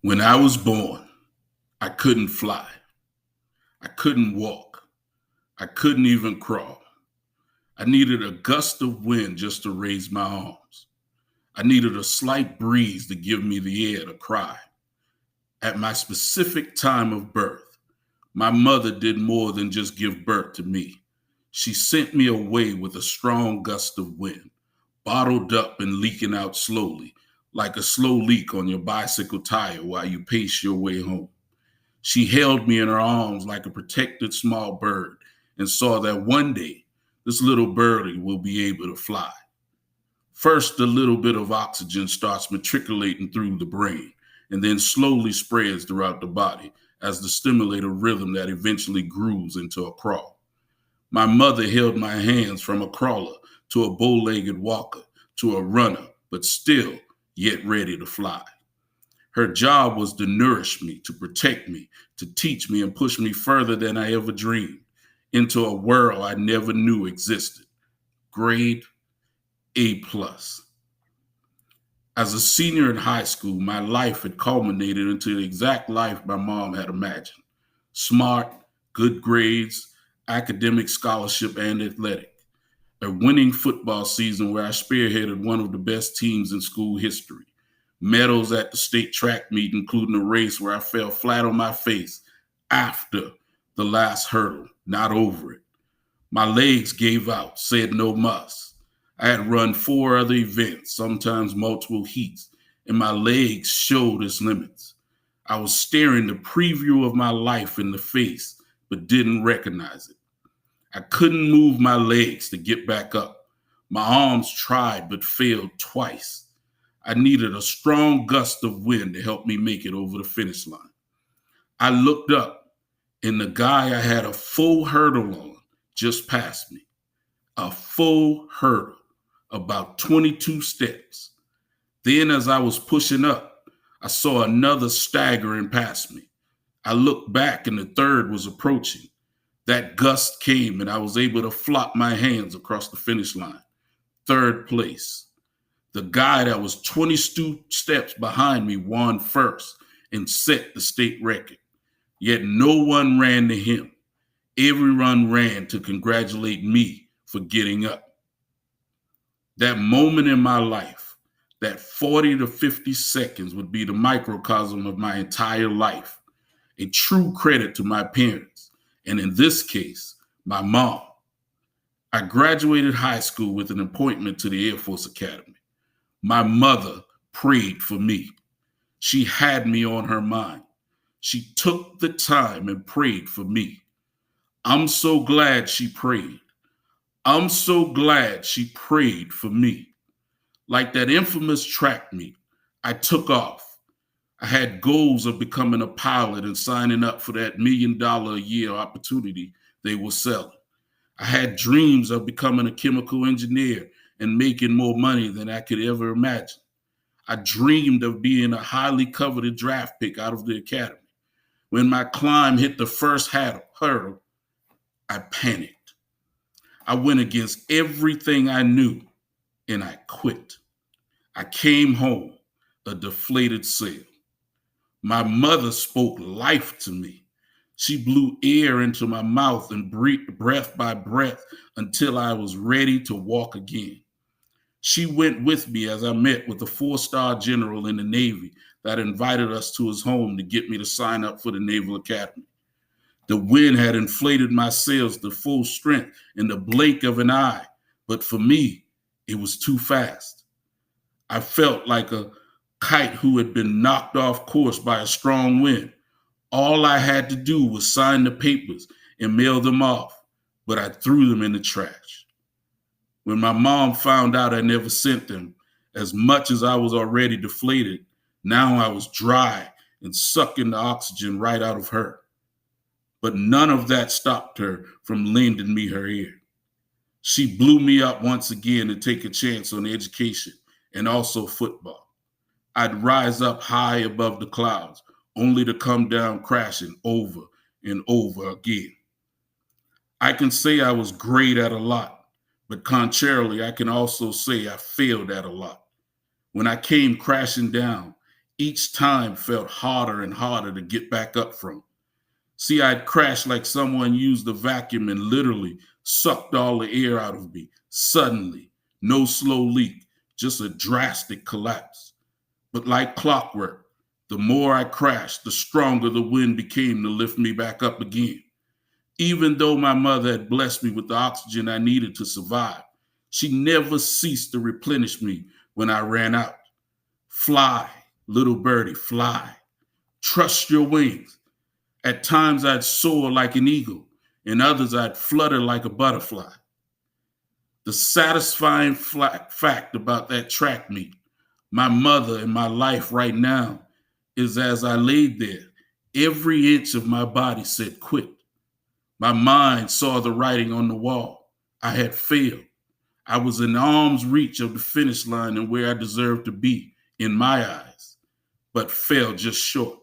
When I was born, I couldn't fly. I couldn't walk. I couldn't even crawl. I needed a gust of wind just to raise my arms. I needed a slight breeze to give me the air to cry. At my specific time of birth, my mother did more than just give birth to me. She sent me away with a strong gust of wind, bottled up and leaking out slowly, like a slow leak on your bicycle tire while you pace your way home. She held me in her arms like a protected small bird and saw that one day this little birdie will be able to fly. First, a little bit of oxygen starts matriculating through the brain and then slowly spreads throughout the body as the stimulated rhythm that eventually grooves into a crawl. My mother held my hands from a crawler to a bow-legged walker to a runner, but still yet ready to fly. Her job was to nourish me, to protect me, to teach me and push me further than I ever dreamed into a world I never knew existed. Grade A plus. As a senior in high school, my life had culminated into the exact life my mom had imagined. Smart, good grades, academic scholarship, and athletic. A winning football season where I spearheaded one of the best teams in school history. Medals at the state track meet, including a race where I fell flat on my face after the last hurdle, not over it. My legs gave out, said no muss. I had run 4 other events, sometimes multiple heats, and my legs showed its limits. I was staring the preview of my life in the face, but didn't recognize it. I couldn't move my legs to get back up. My arms tried but failed twice. I needed a strong gust of wind to help me make it over the finish line. I looked up, and the guy I had a full hurdle on just passed me. A full hurdle, about 22 steps. Then, as I was pushing up, I saw another staggering past me. I looked back, and the third was approaching. That gust came, and I was able to flop my hands across the finish line. Third place. The guy that was 22 steps behind me won first and set the state record. Yet no one ran to him. Everyone ran to congratulate me for getting up. That moment in my life, that 40 to 50 seconds would be the microcosm of my entire life. A true credit to my parents, and in this case, my mom. I graduated high school with an appointment to the Air Force Academy. My mother prayed for me. She had me on her mind. She took the time and prayed for me. I'm so glad she prayed. I'm so glad she prayed for me. Like that infamous track meet, I took off. I had goals of becoming a pilot and signing up for that $1 million a year opportunity they were selling. I had dreams of becoming a chemical engineer and making more money than I could ever imagine. I dreamed of being a highly coveted draft pick out of the academy. When my climb hit the first hurdle, I panicked. I went against everything I knew and I quit. I came home a deflated sail. My mother spoke life to me. She blew air into my mouth and breathed breath by breath until I was ready to walk again. She went with me as I met with a 4-star general in the Navy that invited us to his home to get me to sign up for the Naval Academy. The wind had inflated my sails to full strength in the blink of an eye, but for me, it was too fast. I felt like a kite who had been knocked off course by a strong wind. All I had to do was sign the papers and mail them off, but I threw them in the trash. When my mom found out I never sent them, as much as I was already deflated, now I was dry and sucking the oxygen right out of her. But none of that stopped her from lending me her ear. She blew me up once again to take a chance on education and also football. I'd rise up high above the clouds, only to come down crashing over and over again. I can say I was great at a lot, but contrarily, I can also say I failed at a lot. When I came crashing down, Each time felt harder and harder to get back up from. See, I'd crashed like someone used a vacuum and literally sucked all the air out of me. Suddenly, no slow leak, just a drastic collapse. But like clockwork, the more I crashed, the stronger the wind became to lift me back up again. Even though my mother had blessed me with the oxygen I needed to survive, she never ceased to replenish me when I ran out. Fly, little birdie, fly. Trust your wings. At times I'd soar like an eagle, and others I'd flutter like a butterfly. The satisfying fact about that track meet, my mother and my life right now, is as I laid there, every inch of my body said quit. My mind saw the writing on the wall. I had failed. I was in arm's reach of the finish line and where I deserved to be, in my eyes, but fell just short.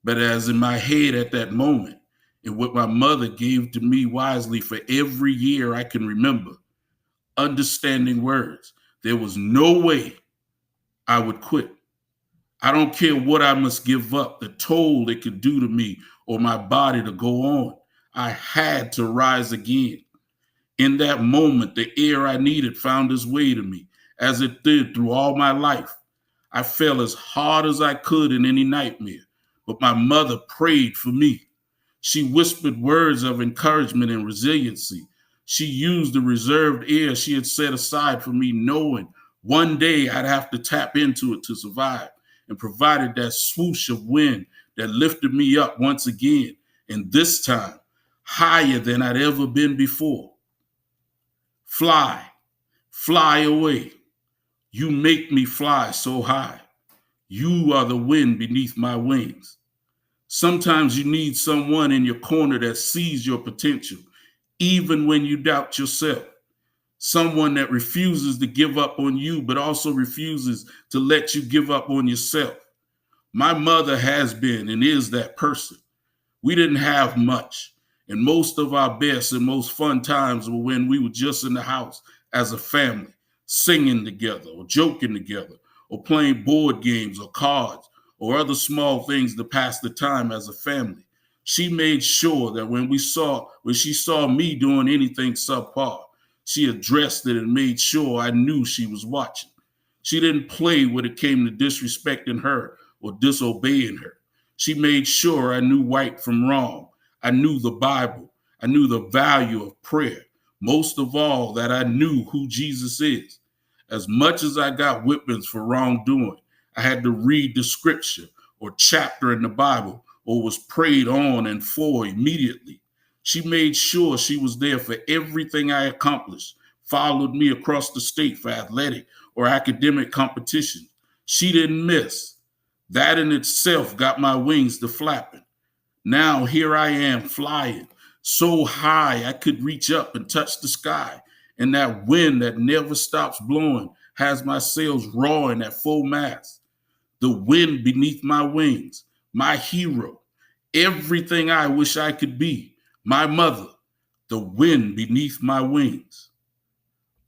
But as in my head at that moment, and what my mother gave to me wisely for every year I can remember, understanding words, there was no way I would quit. I don't care what I must give up, the toll it could do to me or my body to go on. I had to rise again. In that moment, the air I needed found its way to me, as it did through all my life. I fell as hard as I could in any nightmare, but my mother prayed for me. She whispered words of encouragement and resiliency. She used the reserved air she had set aside for me, knowing one day I'd have to tap into it to survive, and provided that swoosh of wind that lifted me up once again, and this time higher than I'd ever been before. Fly, fly away. You make me fly so high. You are the wind beneath my wings. Sometimes you need someone in your corner that sees your potential, even when you doubt yourself. Someone that refuses to give up on you, but also refuses to let you give up on yourself. My mother has been and is that person. We didn't have much, and most of our best and most fun times were when we were just in the house as a family, singing together or joking together or playing board games or cards or other small things to pass the time as a family. She made sure that when she saw me doing anything subpar, she addressed it and made sure I knew she was watching. She didn't play when it came to disrespecting her or disobeying her. She made sure I knew right from wrong. I knew the Bible. I knew the value of prayer. Most of all, that I knew who Jesus is. As much as I got whippings for wrongdoing, I had to read the scripture or chapter in the Bible or was prayed on and for immediately. She made sure she was there for everything I accomplished, followed me across the state for athletic or academic competition. She didn't miss. That in itself got my wings to flapping. Now here I am flying so high I could reach up and touch the sky. And that wind that never stops blowing has my sails roaring at full mast. The wind beneath my wings, my hero, everything I wish I could be, my mother, the wind beneath my wings.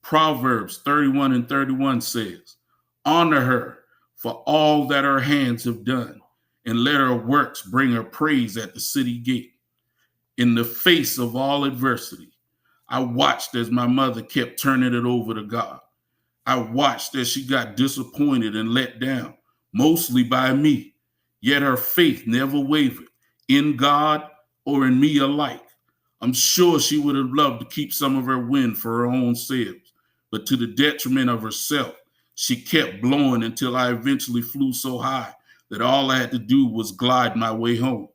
Proverbs 31:31 says, honor her for all that her hands have done, and let her works bring her praise at the city gate. In the face of all adversity, I watched as my mother kept turning it over to God. I watched as she got disappointed and let down, mostly by me, yet her faith never wavered, in God or in me alike. I'm sure she would have loved to keep some of her wind for her own selves, but to the detriment of herself, she kept blowing until I eventually flew so high that all I had to do was glide my way home.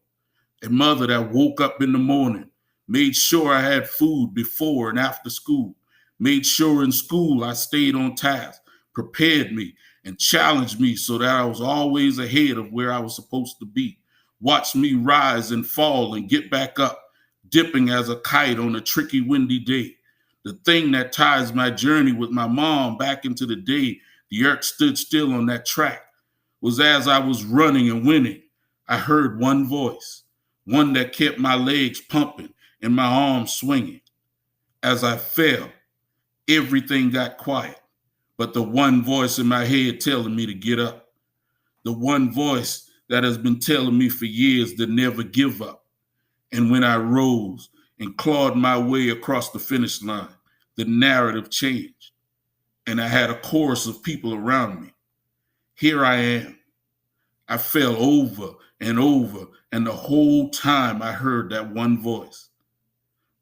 A mother that woke up in the morning, made sure I had food before and after school, made sure in school I stayed on task, prepared me, and challenged me so that I was always ahead of where I was supposed to be, watched me rise and fall and get back up, dipping as a kite on a tricky, windy day. The thing that ties my journey with my mom back into the day the earth stood still on that track was as I was running and winning, I heard one voice, one that kept my legs pumping and my arms swinging. As I fell, everything got quiet, but the one voice in my head telling me to get up. The one voice that has been telling me for years to never give up. And when I rose and clawed my way across the finish line, the narrative changed. And I had a chorus of people around me. Here I am. I fell over and over, and the whole time I heard that one voice.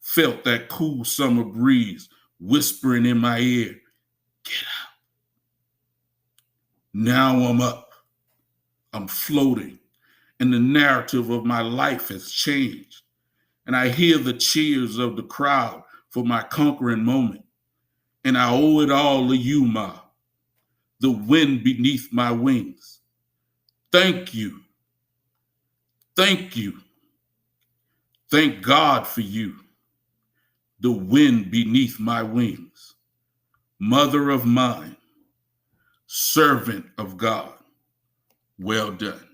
Felt that cool summer breeze whispering in my ear, get out. Now I'm up. I'm floating, and the narrative of my life has changed. And I hear the cheers of the crowd for my conquering moment. And I owe it all to you, Ma, the wind beneath my wings. Thank you. Thank you. Thank God for you, the wind beneath my wings. Mother of mine, servant of God, well done.